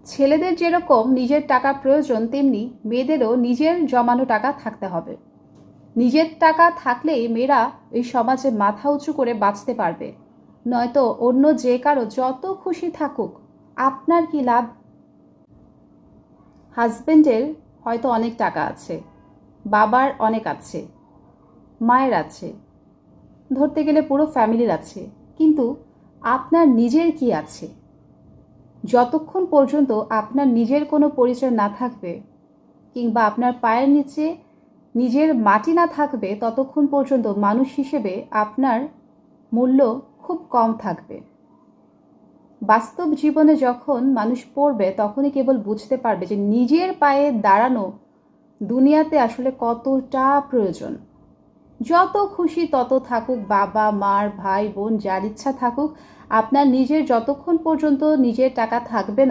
ছেলেদের যেরকম নিজের টাকা প্রয়োজন, তেমনি মেয়েদেরও নিজের জমানো টাকা থাকতে হবে। নিজের টাকা থাকলেই মেয়েরা এই সমাজে মাথা উঁচু করে বাঁচতে পারবে, নয়তো অন্য যে কারো যত খুশি থাকুক আপনার কি লাভ? হাজবেন্ডের হয়তো অনেক টাকা আছে, বাবার অনেক আছে, মায়ের আছে, ধরতে গেলে পুরো ফ্যামিলির আছে, কিন্তু আপনার নিজের কি আছে? যতক্ষণ পর্যন্ত আপনার নিজের কোনো পরিচয় না থাকবে, কিংবা আপনার পায়ের নিচে নিজের মাটি না থাকবে, ততক্ষণ পর্যন্ত মানুষ হিসেবে আপনার মূল্য খুব কম থাকবে। বাস্তব জীবনে যখন মানুষ পড়বে, তখনই কেবল বুঝতে পারবে যে নিজের পায়ে দাঁড়ানো দুনিয়াতে আসলে কতটা প্রয়োজন। যত খুশি তত থাকুক, বাবা মার, ভাই বোন যার ইচ্ছা থাকুক, আপনার নিজের যতক্ষণ পর্যন্ত নিজের টাকা থাকবে